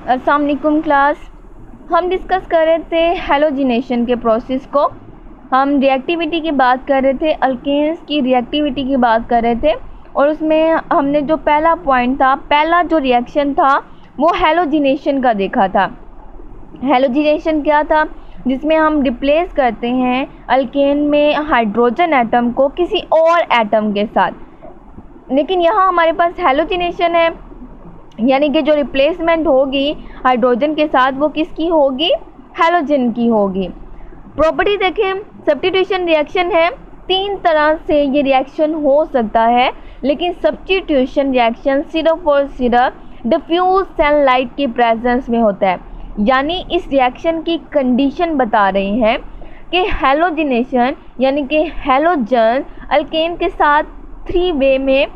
अस्सलाम वालेकुम क्लास। हम डिस्कस कर रहे थे हैलोजिनेशन के प्रोसेस को। हम रिएक्टिविटी की बात कर रहे थे, अल्केन्स की रिएक्टिविटी की बात कर रहे थे और उसमें हमने जो पहला पॉइंट था, पहला जो रिएक्शन था वो हैलोजिनेशन का देखा था। हैलोजिनेशन क्या था? जिसमें हम रिप्लेस करते हैं अल्केन में हाइड्रोजन एटम को किसी और एटम के साथ। लेकिन यहाँ हमारे पास हैलोजिनेशन है, यानी कि जो रिप्लेसमेंट होगी हाइड्रोजन के साथ वो किसकी होगी? हैलोजन की होगी। प्रॉपर्टी देखें, सब्स्टिट्यूशन रिएक्शन है। तीन तरह से ये रिएक्शन हो सकता है, लेकिन सब्स्टिट्यूशन रिएक्शन सिर्फ और सिर्फ डिफ्यूज सनलाइट की प्रेजेंस में होता है। यानी इस रिएक्शन की कंडीशन बता रही हैं कि हैलोजिनेशन यानी कि हैलोजन अल्केन के साथ 3 वे में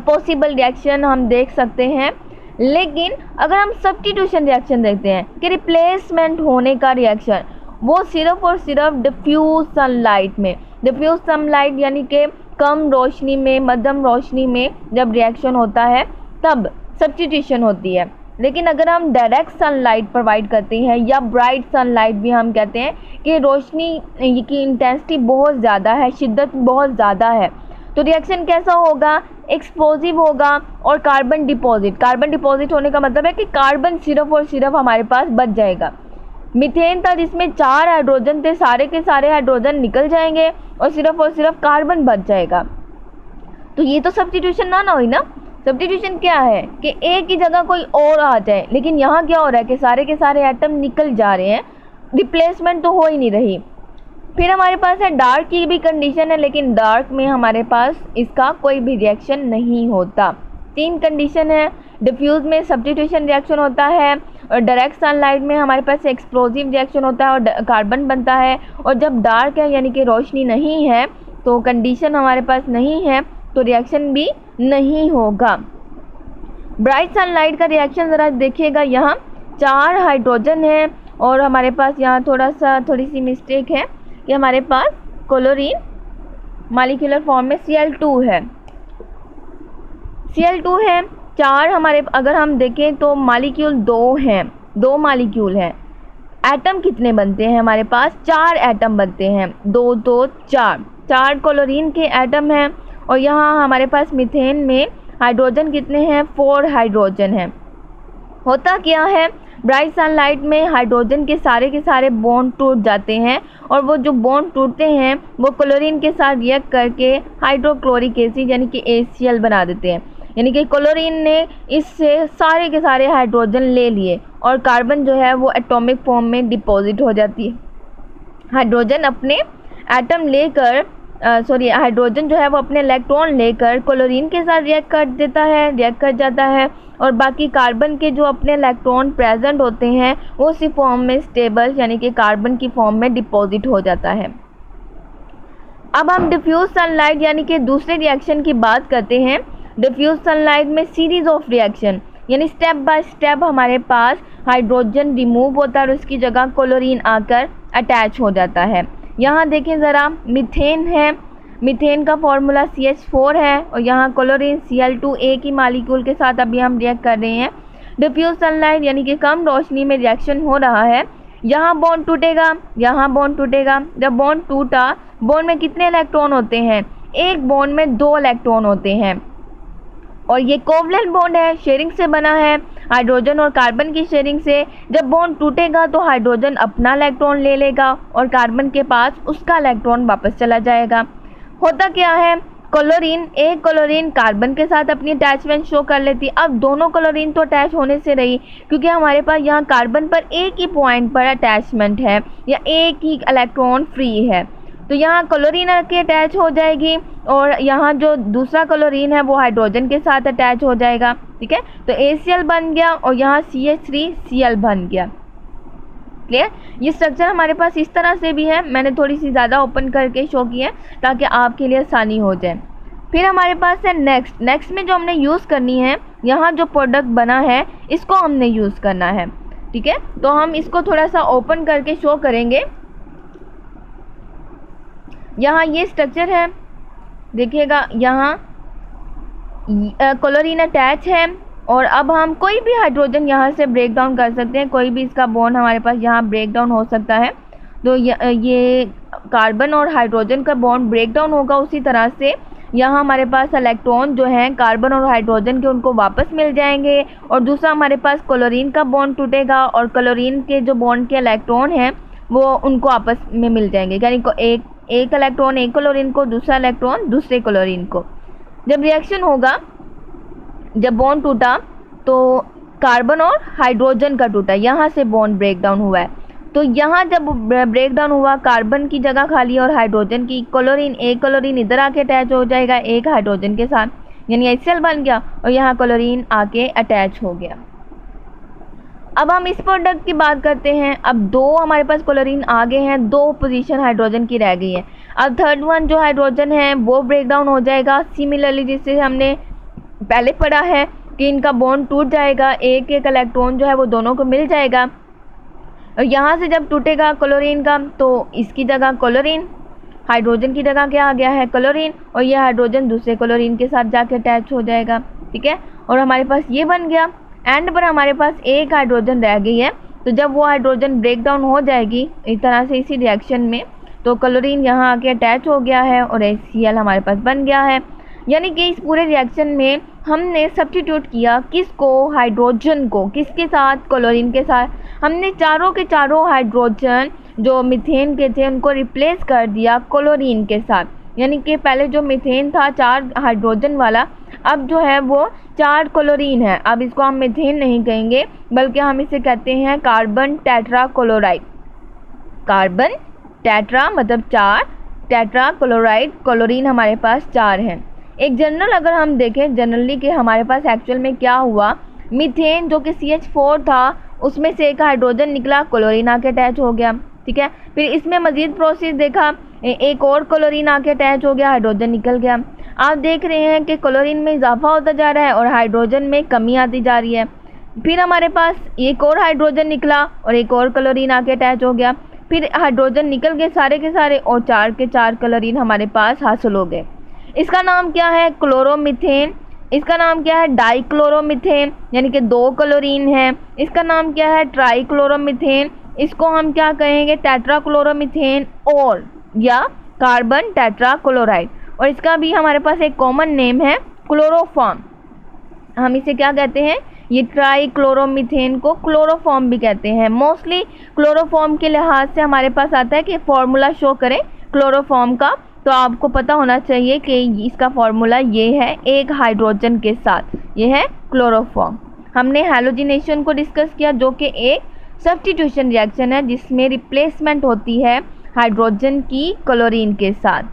पॉसिबल रिएक्शन हम देख सकते हैं। लेकिन अगर हम सब्स्टिट्यूशन रिएक्शन देखते हैं कि रिप्लेसमेंट होने का रिएक्शन, वो सिर्फ और सिर्फ डिफ्यूज सनलाइट में, डिफ्यूज सनलाइट यानी कि कम रोशनी में, मध्यम रोशनी में जब रिएक्शन होता है तब सब्स्टिट्यूशन होती है। लेकिन अगर हम डायरेक्ट सनलाइट प्रोवाइड करते हैं या ब्राइट सनलाइट भी हम कहते हैं कि रोशनी की इंटेंसिटी बहुत ज़्यादा है, शिद्दत बहुत ज़्यादा है, तो रिएक्शन कैसा होगा? एक्सप्लोजिव होगा और कार्बन डिपॉजिट होने का मतलब है कि कार्बन सिर्फ और सिर्फ हमारे पास बच जाएगा। मीथेन था जिसमें 4 हाइड्रोजन थे, सारे के सारे हाइड्रोजन निकल जाएंगे और सिर्फ कार्बन बच जाएगा। तो ये तो सब्स्टिट्यूशन ना हुई ना। सब्स्टिट्यूशन क्या है कि एक की जगह कोई और आ जाए, लेकिन यहाँ क्या हो रहा है कि सारे के सारे एटम निकल जा रहे हैं, रिप्लेसमेंट तो हो ही नहीं रही। फिर हमारे पास है डार्क की भी कंडीशन है, लेकिन डार्क में हमारे पास इसका कोई भी रिएक्शन नहीं होता। 3 कंडीशन है। डिफ्यूज में सब्स्टिट्यूशन रिएक्शन होता है और डायरेक्ट सनलाइट में हमारे पास एक्सप्लोजिव रिएक्शन होता है और कार्बन बनता है। और जब डार्क है यानी कि रोशनी नहीं है, तो कंडीशन हमारे पास नहीं है, तो रिएक्शन भी नहीं होगा। ब्राइट सनलाइट का रिएक्शन ज़रा देखिएगा, यहाँ 4 हाइड्रोजन है और हमारे पास यहाँ थोड़ी सी मिस्टेक है कि हमारे पास क्लोरीन मॉलिक्यूलर फॉर्म में Cl2 है। Cl2 है 4 हमारे, अगर हम देखें तो मॉलिक्यूल 2 हैं, 2 मॉलिक्यूल हैं। एटम कितने बनते हैं? हमारे पास 4 एटम बनते हैं, 2 2 4 क्लोरीन के एटम हैं। और यहाँ हमारे पास मीथेन में हाइड्रोजन कितने हैं? 4 हाइड्रोजन हैं। होता क्या है, ब्राइट सनलाइट में हाइड्रोजन के सारे बॉन्ड टूट जाते हैं और वो जो बॉन्ड टूटते हैं वो क्लोरीन के साथ रिएक्ट करके हाइड्रोक्लोरिक एसिड यानी कि HCl बना देते हैं। यानी कि क्लोरीन ने इससे सारे के सारे हाइड्रोजन ले लिए और कार्बन जो है वो एटॉमिक फॉर्म में डिपॉजिट हो जाती है। हाइड्रोजन अपने एटम लेकर हाइड्रोजन जो है वो अपने इलेक्ट्रॉन लेकर क्लोरीन के साथ रिएक्ट कर जाता है और बाकी कार्बन के जो अपने इलेक्ट्रॉन प्रेजेंट होते हैं वो उसी फॉर्म में स्टेबल यानी कि कार्बन की फॉर्म में डिपॉजिट हो जाता है। अब हम डिफ्यूज सनलाइट यानी कि दूसरे रिएक्शन की बात करते हैं। डिफ्यूज सनलाइट में सीरीज ऑफ रिएक्शन यानी स्टेप बाय स्टेप हमारे पास हाइड्रोजन रिमूव होता है और उसकी जगह क्लोरीन आकर अटैच हो जाता है। यहाँ देखें ज़रा, मीथेन है, मीथेन का फॉर्मूला CH4 है और यहाँ क्लोरीन Cl2 एक ही मालिक्यूल के साथ अभी हम रिएक्ट कर रहे हैं। डिफ्यूज सनलाइट यानी कि कम रोशनी में रिएक्शन हो रहा है। यहाँ बॉन्ड टूटेगा, यहाँ बॉन्ड टूटेगा। जब बॉन्ड टूटा, बॉन्ड में कितने इलेक्ट्रॉन होते हैं? एक बॉन्ड में 2 इलेक्ट्रॉन होते हैं और ये कोवलेंट बॉन्ड है, शेयरिंग से बना है, हाइड्रोजन और कार्बन की शेयरिंग से। जब बॉन्ड टूटेगा तो हाइड्रोजन अपना इलेक्ट्रॉन ले लेगा और कार्बन के पास उसका इलेक्ट्रॉन वापस चला जाएगा। होता क्या है, एक क्लोरीन कार्बन के साथ अपनी अटैचमेंट शो कर लेती। अब दोनों क्लोरीन तो अटैच होने से रही, क्योंकि हमारे पास यहाँ कार्बन पर एक ही पॉइंट पर अटैचमेंट है या एक ही इलेक्ट्रॉन फ्री है, तो यहाँ क्लोरीन आके अटैच हो जाएगी और यहाँ जो दूसरा क्लोरीन है वो हाइड्रोजन के साथ अटैच हो जाएगा। ठीक है, तो HCl बन गया और यहाँ CH3Cl बन गया। क्लियर? ये स्ट्रक्चर हमारे पास इस तरह से भी है, मैंने थोड़ी सी ज़्यादा ओपन करके शो की है ताकि आपके लिए आसानी हो जाए। फिर हमारे पास है नेक्स्ट में जो हमने यूज़ करनी है, यहाँ जो प्रोडक्ट बना है इसको हमने यूज़ करना है। ठीक है, तो हम इसको थोड़ा सा ओपन करके शो करेंगे। यहाँ ये स्ट्रक्चर है, देखिएगा, यहाँ क्लोरीन अटैच है और अब हम कोई भी हाइड्रोजन यहाँ से ब्रेक डाउन कर सकते हैं, कोई भी इसका बॉन्ड हमारे पास यहाँ ब्रेक डाउन हो सकता है। तो ये कार्बन और हाइड्रोजन का बॉन्ड ब्रेक डाउन होगा, उसी तरह से यहाँ हमारे पास इलेक्ट्रॉन जो हैं कार्बन और हाइड्रोजन के उनको वापस मिल जाएंगे। और दूसरा हमारे पास क्लोरीन का बॉन्ड टूटेगा और क्लोरीन के जो बॉन्ड के इलेक्ट्रॉन हैं वो उनको आपस में मिल जाएंगे, यानी को एक इलेक्ट्रॉन एक क्लोरीन को, दूसरा इलेक्ट्रॉन दूसरे क्लोरीन को। जब रिएक्शन होगा, जब बॉन्ड टूटा तो कार्बन और हाइड्रोजन का टूटा, यहाँ से बॉन्ड ब्रेक डाउन हुआ है। तो यहाँ जब ब्रेक डाउन हुआ, कार्बन की जगह खाली और हाइड्रोजन की, एक क्लोरीन इधर आके अटैच हो जाएगा एक हाइड्रोजन के साथ, यानी HCl बन गया और यहाँ क्लोरीन आके अटैच हो गया। अब हम इस प्रोडक्ट की बात करते हैं। अब दो हमारे पास क्लोरीन आगे हैं, दो पोजीशन हाइड्रोजन की रह गई है। अब थर्ड वन जो हाइड्रोजन है वो ब्रेक डाउन हो जाएगा, सिमिलरली जिससे हमने पहले पढ़ा है कि इनका बॉन्ड टूट जाएगा, एक इलेक्ट्रॉन जो है वो दोनों को मिल जाएगा। और यहाँ से जब टूटेगा क्लोरीन का तो इसकी जगह क्लोरीन, हाइड्रोजन की जगह क्या आ गया है क्लोरीन, और यह हाइड्रोजन दूसरे क्लोरीन के साथ जाके अटैच हो जाएगा। ठीक है, और हमारे पास ये बन गया। एंड पर हमारे पास एक हाइड्रोजन रह गई है, तो जब वो हाइड्रोजन ब्रेक डाउन हो जाएगी इस तरह से इसी रिएक्शन में, तो क्लोरीन यहाँ आके अटैच हो गया है और HCl हमारे पास बन गया है। यानी कि इस पूरे रिएक्शन में हमने सब्स्टिट्यूट किया किसको, हाइड्रोजन को, किसके साथ, क्लोरीन के साथ। हमने चारों के चारों हाइड्रोजन जो मीथेन के थे उनको रिप्लेस कर दिया क्लोरीन के साथ। यानी कि पहले जो मीथेन था 4 हाइड्रोजन वाला, अब जो है वो 4 क्लोरीन है। अब इसको हम मीथेन नहीं कहेंगे बल्कि हम इसे कहते हैं carbon tetra chloride. Carbon tetra मतलब 4, टेट्रा क्लोराइड, क्लोरीन हमारे पास 4 हैं। एक जनरल अगर हम देखें जनरली कि हमारे पास एक्चुअल में क्या हुआ, मीथेन जो कि CH4 था उसमें से एक हाइड्रोजन निकला, क्लोरीन आके अटैच हो गया। ठीक है, फिर इसमें मजीद प्रोसेस देखा, एक और क्लोरीन आके अटैच हो गया, हाइड्रोजन निकल गया। आप देख रहे हैं कि क्लोरीन में इजाफा होता जा रहा है और हाइड्रोजन में कमी आती जा रही है। फिर हमारे पास एक और हाइड्रोजन निकला और एक और क्लोरीन आके अटैच हो गया। फिर हाइड्रोजन निकल गए सारे के सारे और 4 के 4 क्लोरीन हमारे पास हासिल हो गए। इसका नाम क्या है, क्लोरोमीथेन। इसका नाम क्या है, डाइक्लोरोमीथेन, यानी कि 2 क्लोरीन है। इसका नाम क्या है, ट्राइक्लोरोमीथेन। इसको हम क्या कहेंगे, टेट्राक्लोरोमीथेन और या कार्बन टेट्राक्लोराइड। और इसका भी हमारे पास एक कॉमन नेम है क्लोरोफॉर्म। हम इसे क्या कहते हैं, ये ट्राइक्लोरोमीथेन को क्लोरोफॉर्म भी कहते हैं। मोस्टली क्लोरोफॉर्म के लिहाज से हमारे पास आता है कि फॉर्मूला शो करें क्लोरोफॉर्म का, तो आपको पता होना चाहिए कि इसका फॉर्मूला ये है, एक हाइड्रोजन के साथ, ये है क्लोरोफॉर्म। हमने हैलोजिनेशन को डिस्कस किया जो कि एक सब्स्टिट्यूशन रिएक्शन है जिसमें रिप्लेसमेंट होती है हाइड्रोजन की क्लोरीन के साथ।